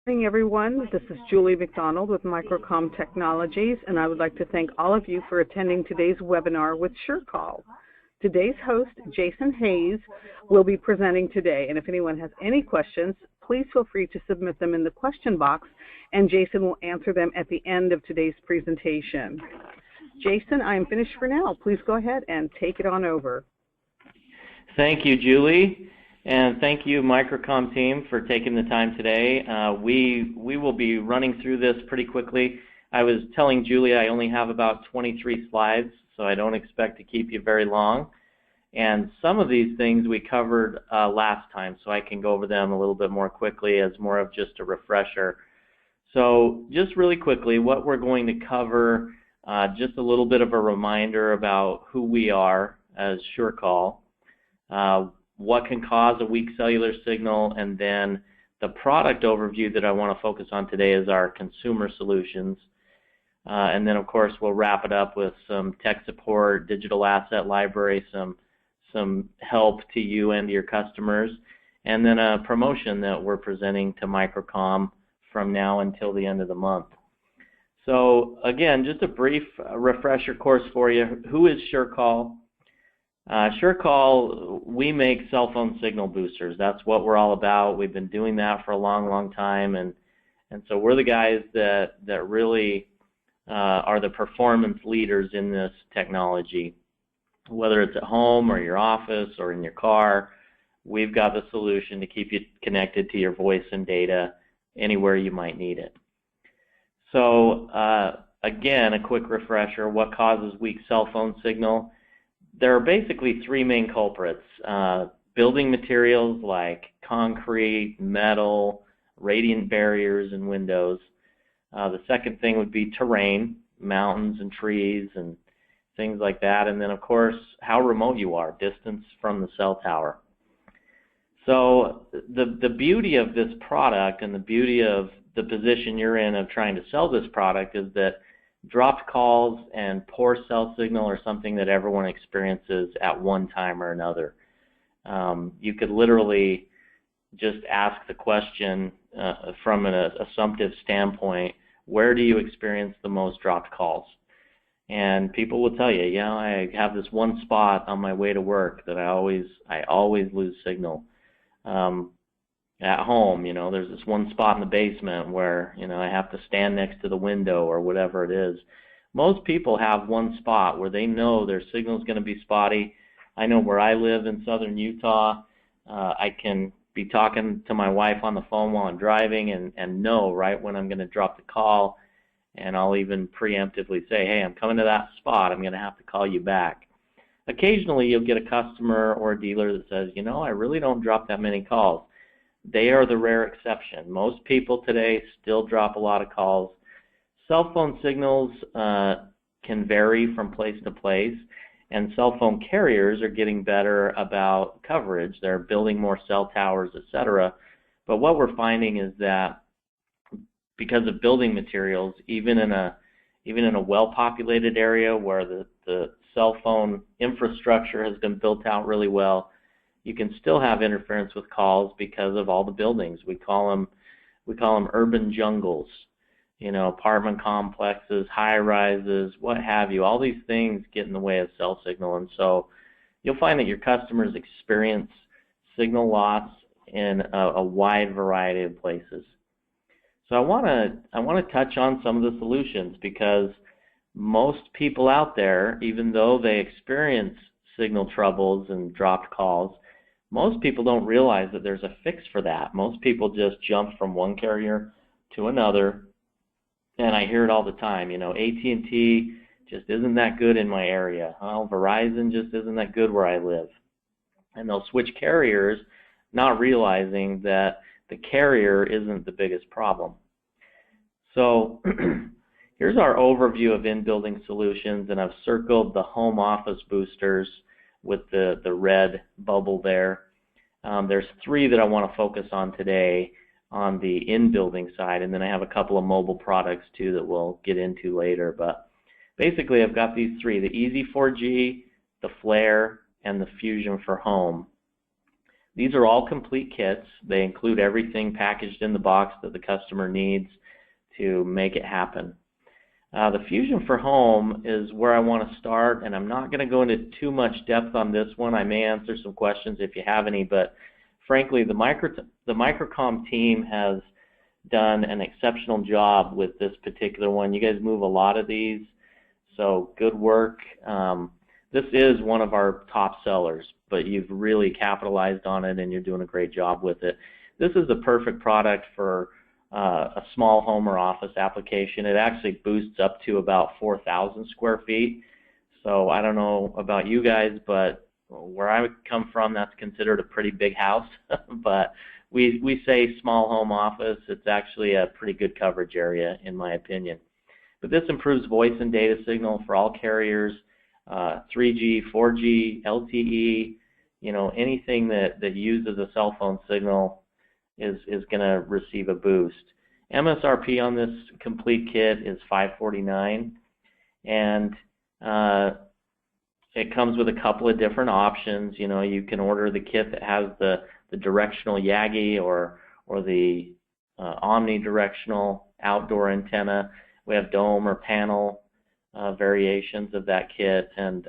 Good morning, everyone. This is Julie McDonald with Microcom Technologies, and I would like to thank all of you for attending today's webinar with SureCall. Today's host, Jason Hayes, will be presenting today, and if anyone has any questions, please feel free to submit them in the question box, and Jason will answer them at the end of today's presentation. Jason, I am finished for now. Please go ahead and take it on over. Thank you, Julie. And thank you, Microcom team, for taking the time today. We will be running through this pretty quickly. I was telling Julie I only have about 23 slides, so I don't expect to keep you very long. And some of these things we covered last time, so I can go over them a little bit more quickly as more of just a refresher. So just really quickly, what we're going to cover, just a little bit of a reminder about who we are as SureCall, what can cause a weak cellular signal, and then the product overview that I want to focus on today is our consumer solutions. And then, of course, we'll wrap it up with some tech support, digital asset library, some help to you and to your customers, and then a promotion that we're presenting to Microcom from now until the end of the month. So, again, just a brief refresher course for you. Who is SureCall? SureCall, we make cell phone signal boosters. That's what we're all about. We've been doing that for a long, long time, and so we're the guys that really are the performance leaders in this technology. Whether it's at home or your office or in your car, we've got the solution to keep you connected to your voice and data anywhere you might need it. So, again, a quick refresher, what causes weak cell phone signal? There are basically three main culprits. Building materials like concrete, metal, radiant barriers, and windows. The second thing would be terrain, mountains and trees and things like that. And then, of course, how remote you are, distance from the cell tower. So the beauty of this product and the beauty of the position you're in of trying to sell this product is that dropped calls and poor cell signal are something that everyone experiences at one time or another. You could literally just ask the question from an assumptive standpoint, where do you experience the most dropped calls? And people will tell you, yeah, I have this one spot on my way to work that I always lose signal. At home, there's this one spot in the basement where, I have to stand next to the window or whatever it is. Most people have one spot where they know their signal is going to be spotty. I know where I live in southern Utah, I can be talking to my wife on the phone while I'm driving and know right when I'm going to drop the call, and I'll even preemptively say, hey, I'm coming to that spot. I'm going to have to call you back. Occasionally, you'll get a customer or a dealer that says, I really don't drop that many calls. They are the rare exception. Most people today still drop a lot of calls. Cell phone signals can vary from place to place, and cell phone carriers are getting better about coverage. They're building more cell towers, etc. But what we're finding is that because of building materials, even in a well-populated area where the cell phone infrastructure has been built out really well, you can still have interference with calls because of all the buildings. We call them urban jungles, apartment complexes, high rises, what have you. All these things get in the way of cell signal, and so you'll find that your customers experience signal loss in a wide variety of places. So I want to touch on some of the solutions, because most people out there, even though they experience signal troubles and dropped calls, most people don't realize that there's a fix for that. Most people just jump from one carrier to another, and I hear it all the time. AT&T just isn't that good in my area. Oh, Verizon just isn't that good where I live. And they'll switch carriers, not realizing that the carrier isn't the biggest problem. So here's our overview of in-building solutions, and I've circled the home office boosters with the red bubble there. There's three that I want to focus on today on the in-building side, and then I have a couple of mobile products too that we'll get into later. But basically I've got these three, the Easy 4G, the Flare, and the Fusion for Home. These are all complete kits. They include everything packaged in the box that the customer needs to make it happen. The Fusion for Home is where I want to start, and I'm not going to go into too much depth on this one. I may answer some questions if you have any, but frankly, the Microcom team has done an exceptional job with this particular one. You guys move a lot of these, so good work. This is one of our top sellers, but you've really capitalized on it and you're doing a great job with it. This is the perfect product for a small home or office application. It actually boosts up to about 4,000 square feet. So I don't know about you guys, but where I come from, that's considered a pretty big house. But we say small home office. It's actually a pretty good coverage area, in my opinion. But this improves voice and data signal for all carriers, 3G, 4G, LTE, anything that uses a cell phone signal is going to receive a boost. MSRP on this complete kit is $549, and it comes with a couple of different options. You can order the kit that has the directional Yagi or the omnidirectional outdoor antenna. We have dome or panel variations of that kit, and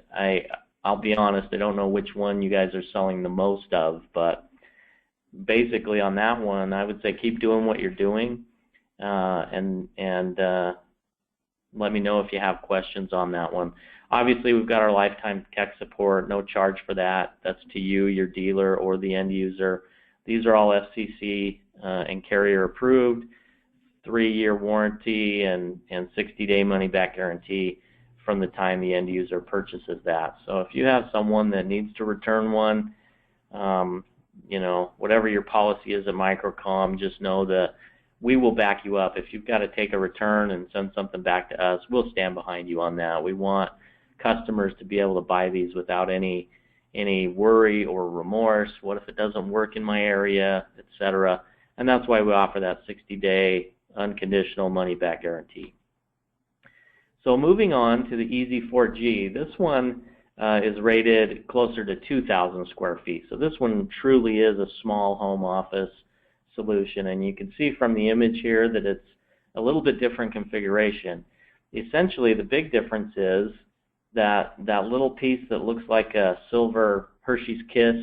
I'll be honest, I don't know which one you guys are selling the most of, but basically on that one, I would say keep doing what you're doing, and let me know if you have questions on that one. Obviously, we've got our lifetime tech support, no charge for that. That's to you, your dealer, or the end user. These are all FCC and carrier approved, 3-year warranty and 60-day money-back guarantee from the time the end user purchases that. So if you have someone that needs to return one, whatever your policy is at Microcom, just know that we will back you up. If you've got to take a return and send something back to us, we'll stand behind you on that. We want customers to be able to buy these without any worry or remorse. What if it doesn't work in my area, etc. And that's why we offer that 60-day unconditional money-back guarantee. So moving on to the EZ4G, this one is rated closer to 2,000 square feet. So this one truly is a small home office solution, and you can see from the image here that it's a little bit different configuration. Essentially, the big difference is that little piece that looks like a silver Hershey's Kiss,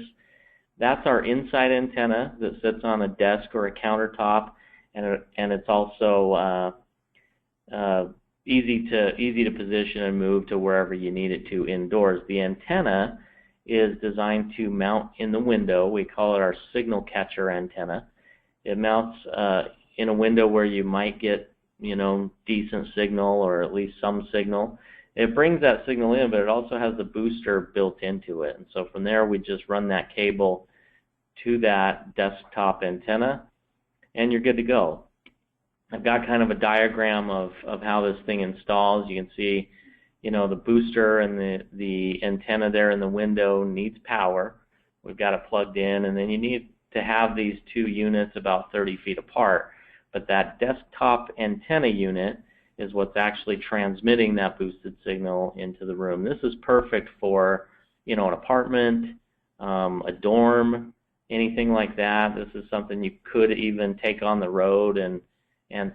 that's our inside antenna that sits on a desk or a countertop, and it's also easy to position and move to wherever you need it to indoors. The antenna is designed to mount in the window. We call it our signal catcher antenna. It mounts in a window where you might get decent signal or at least some signal. It brings that signal in, but it also has the booster built into it. And so from there, we just run that cable to that desktop antenna, and you're good to go. I've got kind of a diagram of how this thing installs. You can see, the booster and the antenna there in the window needs power. We've got it plugged in, and then you need to have these two units about 30 feet apart. But that desktop antenna unit is what's actually transmitting that boosted signal into the room. This is perfect for, an apartment, a dorm, anything like that. This is something you could even take on the road and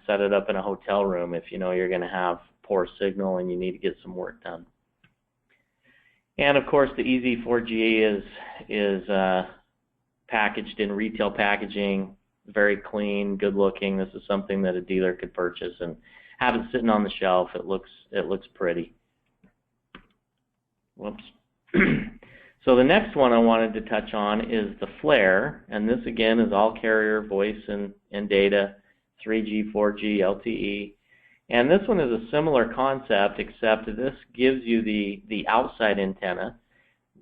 set it up in a hotel room if you're going to have poor signal and you need to get some work done. And of course, the EZ4G is packaged in retail packaging, very clean, good looking. This is something that a dealer could purchase and have it sitting on the shelf. It looks pretty. Whoops. So the next one I wanted to touch on is the Flare, and this again is all carrier voice and data, 3G, 4G, LTE. And this one is a similar concept, except this gives you the outside antenna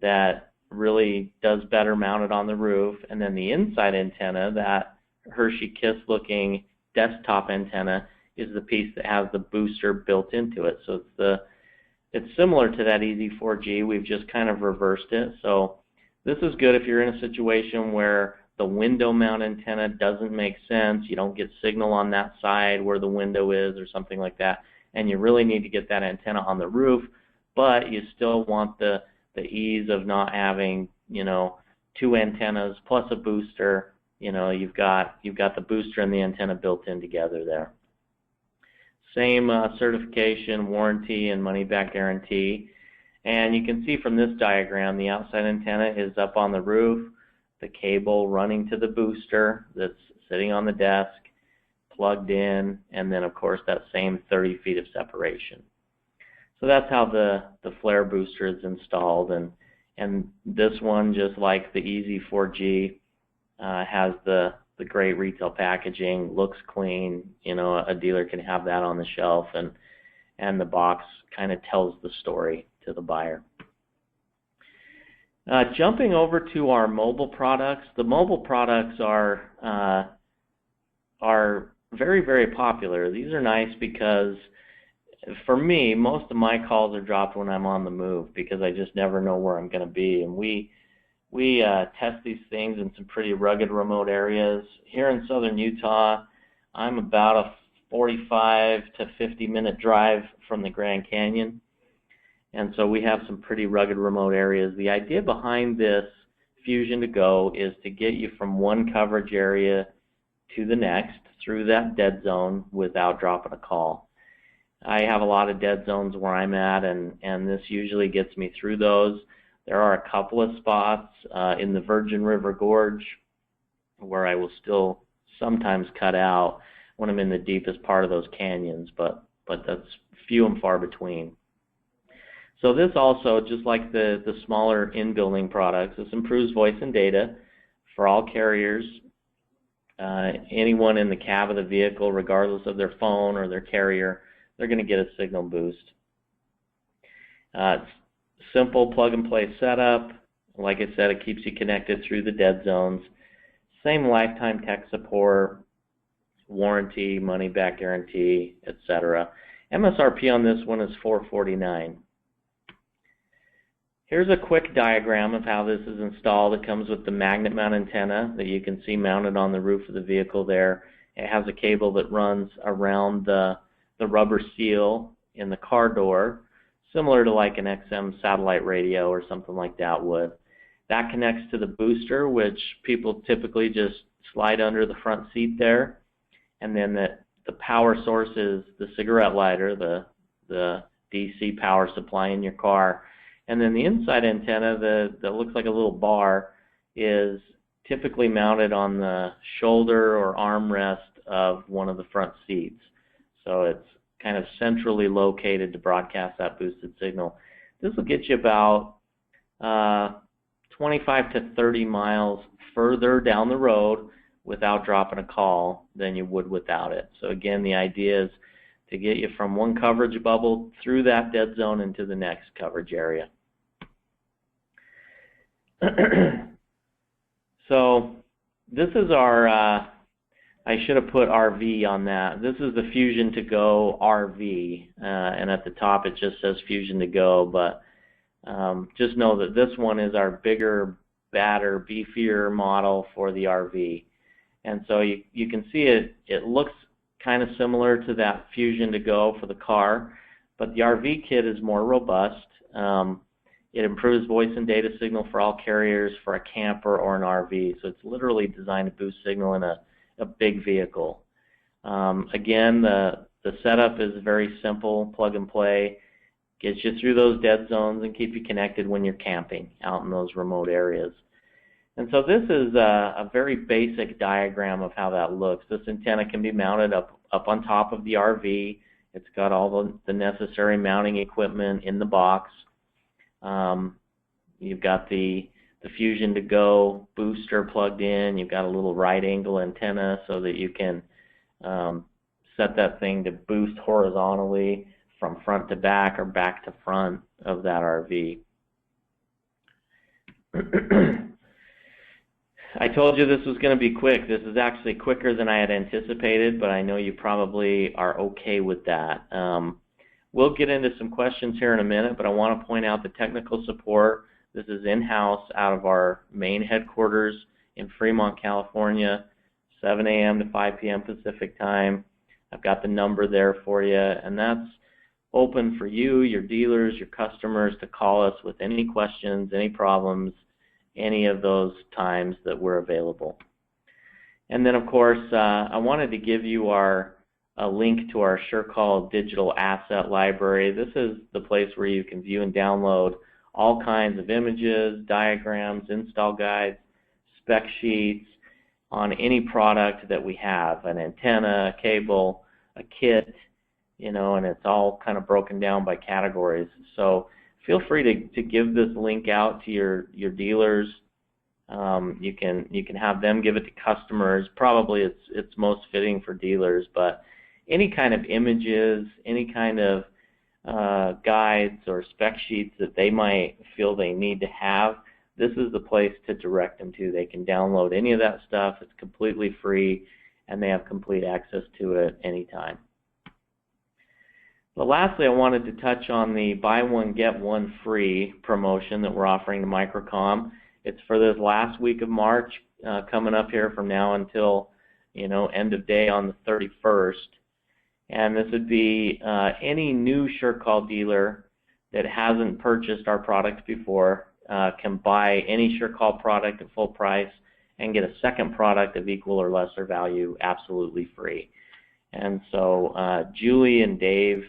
that really does better mounted on the roof, and then the inside antenna, that Hershey Kiss looking desktop antenna, is the piece that has the booster built into it. So it's similar to that EZ4G. We've just kind of reversed it. So this is good if you're in a situation where the window mount antenna doesn't make sense, you don't get signal on that side where the window is or something like that, and you really need to get that antenna on the roof, but you still want the ease of not having 2 antennas plus a booster. You know, you've got the booster and the antenna built in together there. Same certification, warranty, and money-back guarantee. And you can see from this diagram, the outside antenna is up on the roof, the cable running to the booster that's sitting on the desk, plugged in, and then of course that same 30 feet of separation. So that's how the flare booster is installed, and this one, just like the Easy 4G, has the great retail packaging, looks clean. You know, a dealer can have that on the shelf, and the box kind of tells the story to the buyer. Jumping over to our mobile products, the mobile products are very, very popular. These are nice because, for me, most of my calls are dropped when I'm on the move because I just never know where I'm going to be. And we test these things in some pretty rugged remote areas. Here in southern Utah, I'm about a 45 to 50 minute drive from the Grand Canyon. And so we have some pretty rugged remote areas. The idea behind this Fusion to Go is to get you from one coverage area to the next through that dead zone without dropping a call. I have a lot of dead zones where I'm at, and this usually gets me through those. There are a couple of spots in the Virgin River Gorge where I will still sometimes cut out when I'm in the deepest part of those canyons, but that's few and far between. So this also, just like the smaller in-building products, this improves voice and data for all carriers. Anyone in the cab of the vehicle, regardless of their phone or their carrier, they're going to get a signal boost. It's simple plug-and-play setup. Like I said, it keeps you connected through the dead zones. Same lifetime tech support, warranty, money-back guarantee, etc. MSRP on this one is $449. Here's a quick diagram of how this is installed. It comes with the magnet mount antenna that you can see mounted on the roof of the vehicle there. It has a cable that runs around the rubber seal in the car door, similar to like an XM satellite radio or something like that would. That connects to the booster, which people typically just slide under the front seat there. And then the power source is the cigarette lighter, the DC power supply in your car. And then the inside antenna that looks like a little bar is typically mounted on the shoulder or armrest of one of the front seats. So it's kind of centrally located to broadcast that boosted signal. This will get you about 25 to 30 miles further down the road without dropping a call than you would without it. So again, the idea is to get you from one coverage bubble through that dead zone into the next coverage area. So this is our, I should have put RV on that. This is the Fusion to Go RV, and at the top it just says Fusion to Go, but just know that this one is our bigger, badder, beefier model for the RV. And so you can see it looks kind of similar to that Fusion to Go for the car, but the RV kit is more robust. It improves voice and data signal for all carriers for a camper or an RV. So it's literally designed to boost signal in a big vehicle. Again, the setup is very simple, plug and play, gets you through those dead zones and keep you connected when you're camping out in those remote areas. And so this is a very basic diagram of how that looks. This antenna can be mounted up on top of the RV. It's got all the necessary mounting equipment in the box. You've got the Fusion to Go booster plugged in. You've got a little right angle antenna so that you can set that thing to boost horizontally from front to back or back to front of that RV. I told you this was going to be quick. This is actually quicker than I had anticipated, but I know you probably are okay with that. We'll get into some questions here in a minute, but I want to point out the technical support. This is in-house out of our main headquarters in Fremont, California, 7 a.m. to 5 p.m. Pacific time. I've got the number there for you, and that's open for you, your dealers, your customers to call us with any questions, any problems, any of those times that we're available. And then, of course, I wanted to give you a link to our SureCall digital asset library. This is the place where you can view and download all kinds of images, diagrams, install guides, spec sheets on any product that we have, an antenna, a cable, a kit, and it's all kind of broken down by categories. So feel free to give this link out to your dealers. You can have them give it to customers. Probably it's most fitting for dealers, but any kind of images, any kind of guides or spec sheets that they might feel they need to have, this is the place to direct them to. They can download any of that stuff. It's completely free, and they have complete access to it anytime. But lastly, I wanted to touch on the buy one, get one free promotion that we're offering to Microcom. It's for this last week of March, coming up here from now until end of day on the 31st. And this would be any new SureCall dealer that hasn't purchased our product before can buy any SureCall product at full price and get a second product of equal or lesser value absolutely free. And so Julie and Dave,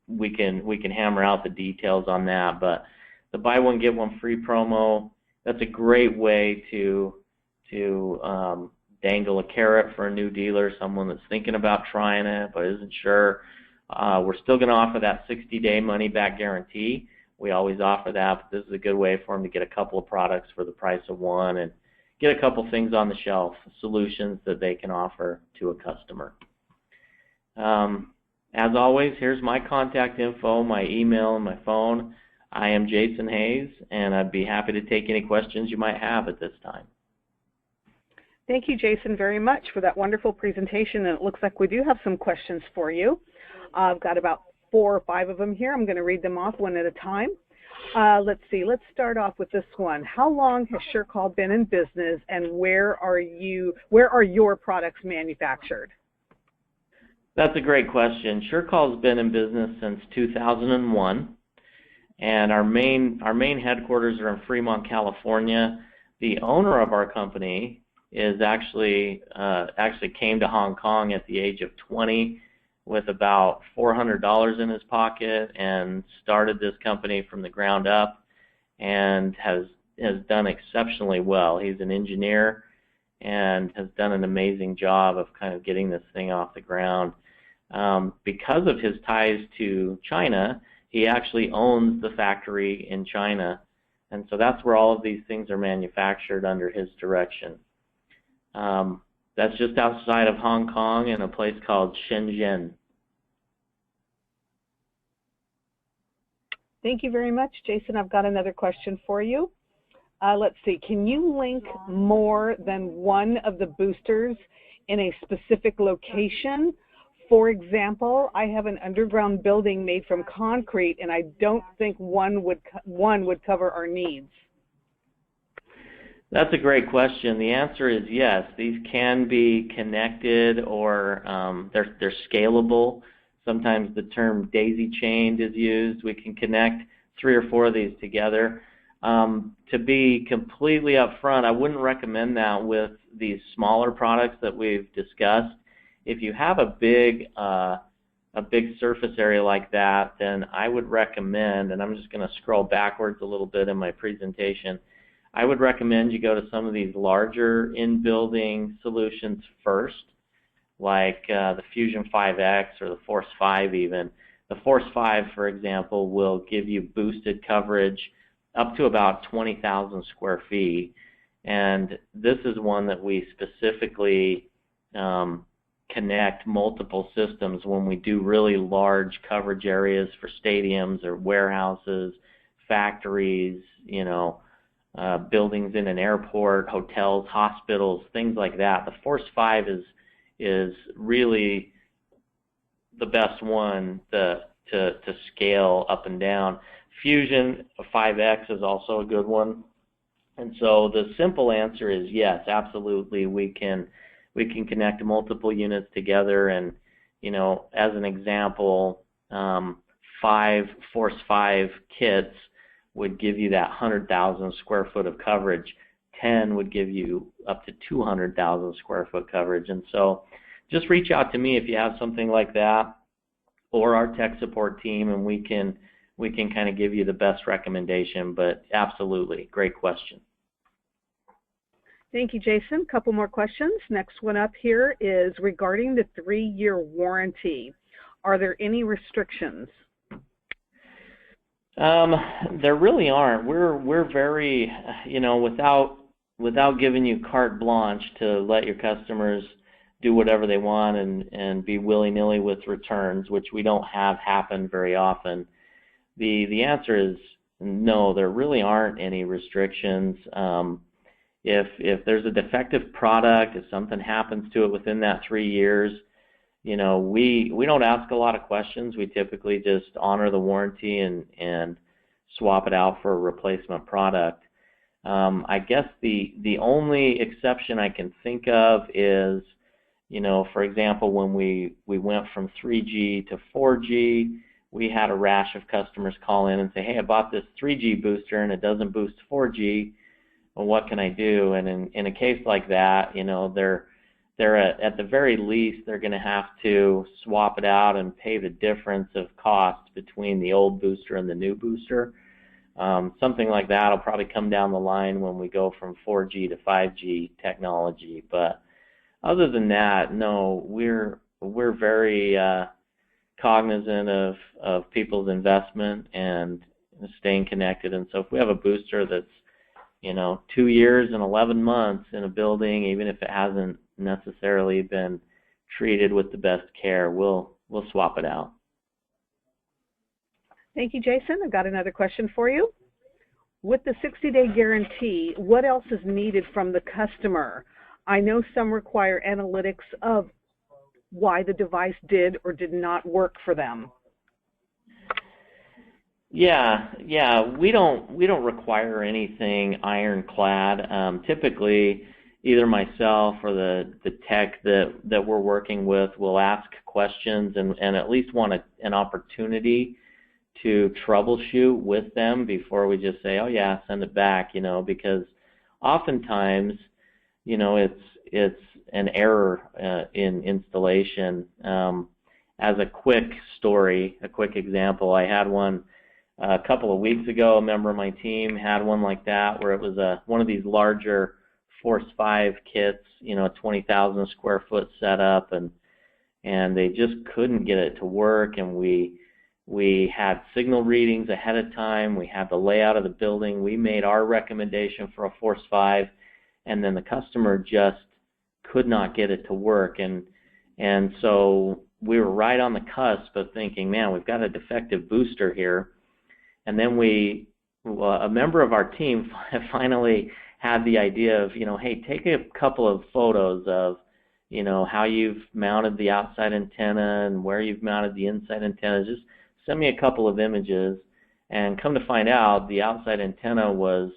we can hammer out the details on that. But the buy one get one free promo, that's a great way to dangle a carrot for a new dealer, someone that's thinking about trying it but isn't sure. We're still going to offer that 60-day money-back guarantee. We always offer that, but this is a good way for them to get a couple of products for the price of one and get a couple things on the shelf, solutions that they can offer to a customer. As always, here's my contact info, my email, and my phone. I am Jason Hayes, and I'd be happy to take any questions you might have at this time. Thank you, Jason, very much for that wonderful presentation. And it looks like we do have some questions for you. I've got about 4 or 5 of them here. I'm going to read them off one at a time. Let's see. Let's start off with this one. How long has SureCall been in business, and where are your products manufactured? That's a great question. SureCall's been in business since 2001, and our main headquarters are in Fremont, California. The owner of our company is actually came to Hong Kong at the age of 20 with about $400 in his pocket and started this company from the ground up and has done exceptionally well. He's an engineer and has done an amazing job of kind of getting this thing off the ground. Because of his ties to China, he actually owns the factory in China, and so that's where all of these things are manufactured under his direction. That's just outside of Hong Kong in a place called Shenzhen. Thank you very much, Jason. I've got another question for you. Let's see. Can you link more than one of the boosters in a specific location? For example, I have an underground building made from concrete, and I don't think one would cover our needs. That's a great question. The answer is yes. These can be connected, or they're scalable. Sometimes the term daisy-chained is used. We can connect 3 or 4 of these together. To be completely upfront, I wouldn't recommend that with these smaller products that we've discussed. If you have a big surface area like that, then I would recommend, and I'm just going to scroll backwards a little bit in my presentation, I would recommend you go to some of these larger in-building solutions first, like the Fusion 5X or the Force 5 even. The Force 5, for example, will give you boosted coverage up to about 20,000 square feet. And this is one that we specifically connect multiple systems when we do really large coverage areas for stadiums or warehouses, factories, buildings in an airport, hotels, hospitals, things like that. The Force 5 is really the best one to scale up and down. Fusion 5X is also a good one. And so the simple answer is yes, absolutely. We can connect multiple units together, and as an example, 5 Force 5 kits would give you that 100,000 square foot of coverage. 10 would give you up to 200,000 square foot coverage. And so just reach out to me if you have something like that, or our tech support team, and we can kind of give you the best recommendation. But absolutely, great question. Thank you, Jason. A couple more questions. Next one up here is regarding the 3-year warranty. Are there any restrictions? There really aren't. We're very, without giving you carte blanche to let your customers do whatever they want and be willy-nilly with returns, which we don't have happen very often. The answer is no, there really aren't any restrictions. If there's a defective product, if something happens to it within that 3 years, we don't ask a lot of questions. We typically just honor the warranty and swap it out for a replacement product. I guess the only exception I can think of is, for example, when we went from 3G to 4G, we had a rash of customers call in and say, hey, I bought this 3G booster and it doesn't boost 4G. Well, what can I do? And in a case like that, they're at the very least, they're going to have to swap it out and pay the difference of cost between the old booster and the new booster. Something like that will probably come down the line when we go from 4G to 5G technology. But other than that, no, we're very cognizant of people's investment and staying connected. And so if we have a booster that's 2 years and 11 months in a building, even if it hasn't necessarily been treated with the best care, we'll swap it out. Thank you, Jason. I've got another question for you. With the 60-day guarantee, what else is needed from the customer? I know some require analytics of why the device did or did not work for them. Yeah, we don't require anything ironclad. Typically, either myself or the tech that we're working with will ask questions and at least want an opportunity to troubleshoot with them before we just say, oh yeah, send it back, because oftentimes, it's an error in installation. As a quick story, a quick example, I had one a couple of weeks ago. A member of my team had one like that, where it was one of these larger Force 5 kits, 20,000 square foot setup, and they just couldn't get it to work. And we had signal readings ahead of time. We had the layout of the building. We made our recommendation for a Force 5, and then the customer just could not get it to work. And so we were right on the cusp of thinking, man, we've got a defective booster here. And then a member of our team finally had the idea of, hey, take a couple of photos of, how you've mounted the outside antenna and where you've mounted the inside antenna. Just send me a couple of images. And come to find out, the outside antenna was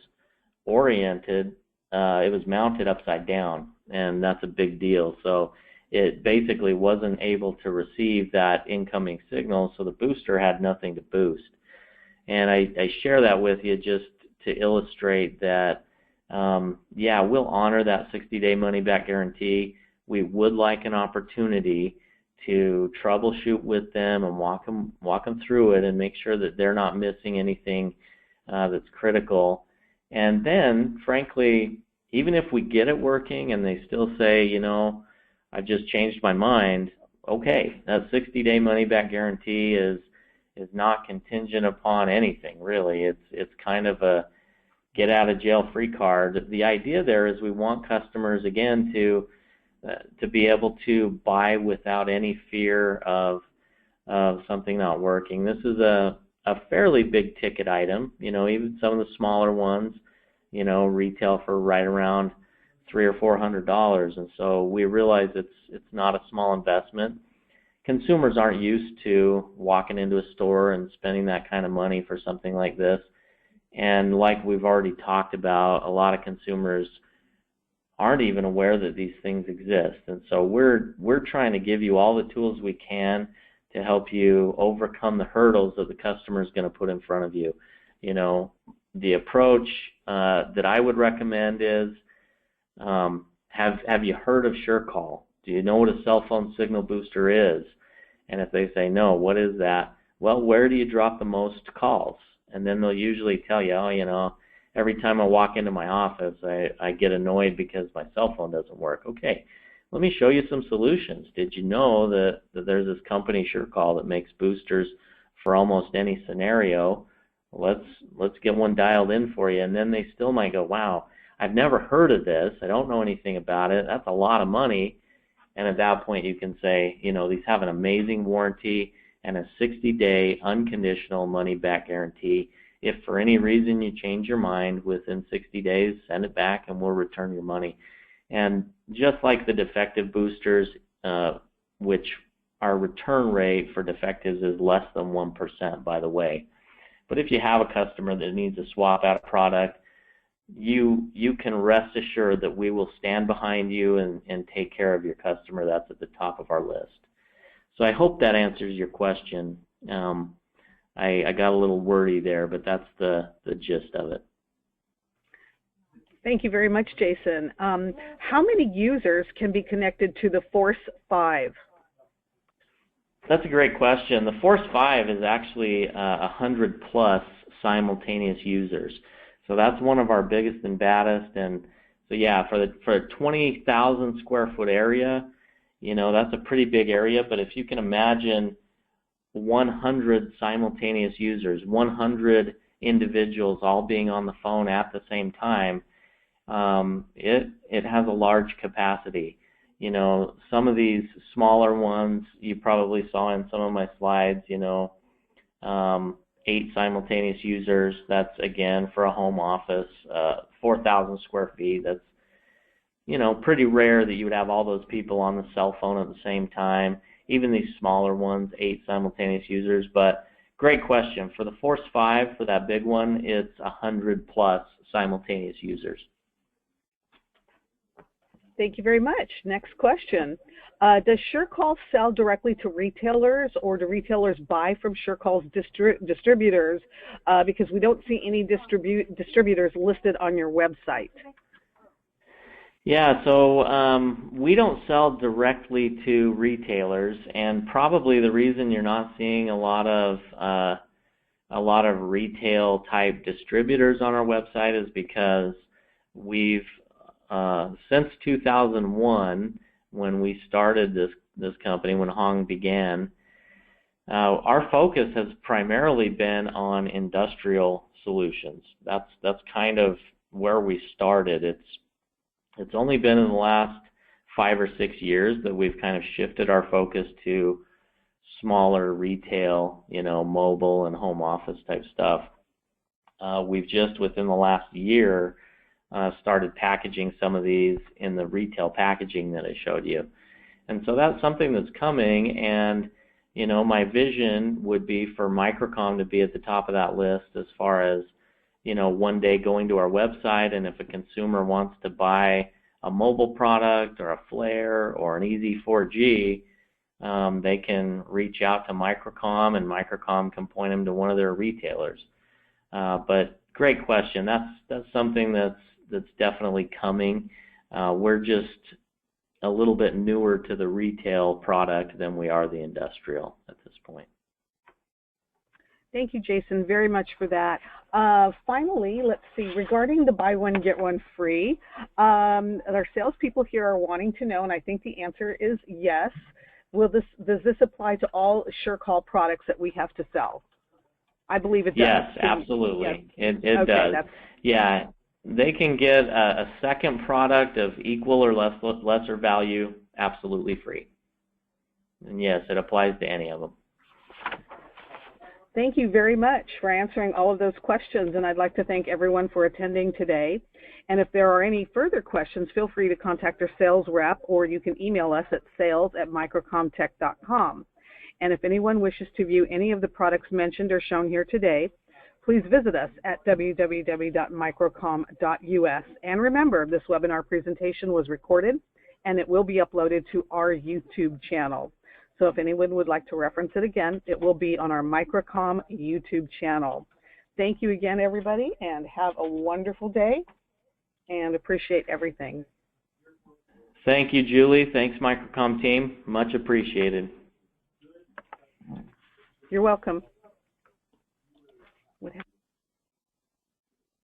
oriented, it was mounted upside down, and that's a big deal. So it basically wasn't able to receive that incoming signal, so the booster had nothing to boost. And I share that with you just to illustrate that, we'll honor that 60-day money-back guarantee. We would like an opportunity to troubleshoot with them and walk them through it and make sure that they're not missing anything that's critical. And then, frankly, even if we get it working and they still say, I've just changed my mind, okay, that 60-day money-back guarantee is not contingent upon anything, really. It's kind of a get-out-of-jail-free card. The idea there is we want customers, again, to be able to buy without any fear of something not working. This is a fairly big ticket item. Even some of the smaller ones, retail for right around $300 or $400, and so we realize it's not a small investment. Consumers aren't used to walking into a store and spending that kind of money for something like this. And like we've already talked about, a lot of consumers aren't even aware that these things exist. And so we're trying to give you all the tools we can to help you overcome the hurdles that the customer is going to put in front of you. The approach that I would recommend is, have you heard of SureCall? Do you know what a cell phone signal booster is? And if they say no, what is that? Well, where do you drop the most calls? And then they'll usually tell you, every time I walk into my office, I get annoyed because my cell phone doesn't work. Okay, let me show you some solutions. Did you know that there's this company, SureCall, that makes boosters for almost any scenario? Let's get one dialed in for you. And then they still might go, wow, I've never heard of this. I don't know anything about it. That's a lot of money. And at that point, you can say, these have an amazing warranty and a 60-day unconditional money-back guarantee. If for any reason you change your mind within 60 days, send it back and we'll return your money. And just like the defective boosters, which our return rate for defectives is less than 1%, by the way. But if you have a customer that needs to swap out a product, you can rest assured that we will stand behind you and take care of your customer. That's at the top of our list. So I hope that answers your question. I got a little wordy there, but that's the gist of it. Thank you very much, Jason. How many users can be connected to the Force 5? That's a great question. The Force 5 is actually 100 plus simultaneous users. So that's one of our biggest and baddest. And so yeah, for a 20,000 square foot area, that's a pretty big area. But if you can imagine 100 simultaneous users, 100 individuals all being on the phone at the same time, it has a large capacity. Some of these smaller ones you probably saw in some of my slides, 8 simultaneous users. That's, again, for a home office, 4,000 square feet. That's, pretty rare that you would have all those people on the cell phone at the same time. Even these smaller ones, 8 simultaneous users. But great question. For the Force 5, for that big one, it's 100 plus simultaneous users. Thank you very much. Next question. Does SureCall sell directly to retailers, or do retailers buy from SureCall's distributors? Because we don't see any distributors listed on your website. Yeah, so we don't sell directly to retailers, and probably the reason you're not seeing a lot of retail type distributors on our website is because we've since 2001, when we started this company, when Hong began, our focus has primarily been on industrial solutions. That's kind of where we started. It's only been in the last 5 or 6 years that we've kind of shifted our focus to smaller retail, mobile and home office type stuff. We've just within the last year started packaging some of these in the retail packaging that I showed you. And so that's something that's coming, and my vision would be for Microcom to be at the top of that list as far as one day going to our website, and if a consumer wants to buy a mobile product or a flare or an easy 4G, they can reach out to Microcom, and Microcom can point them to one of their retailers. But great question. That's something that's definitely coming. We're just a little bit newer to the retail product than we are the industrial at this point. Thank you, Jason, very much for that. Finally, let's see, regarding the buy one, get one free, our salespeople here are wanting to know, and I think the answer is yes. Does this apply to all SureCall products that we have to sell? I believe it does. Yes, absolutely. Yes. It does. Yeah, they can get a second product of equal or lesser value absolutely free. And yes, it applies to any of them. Thank you very much for answering all of those questions, and I'd like to thank everyone for attending today. And if there are any further questions, feel free to contact our sales rep, or you can email us at sales@microcomtech.com. And if anyone wishes to view any of the products mentioned or shown here today, please visit us at www.microcom.us. And remember, this webinar presentation was recorded, and it will be uploaded to our YouTube channel. So if anyone would like to reference it again, it will be on our Microcom YouTube channel. Thank you again, everybody, and have a wonderful day, and appreciate everything. Thank you, Julie. Thanks, Microcom team. Much appreciated. You're welcome.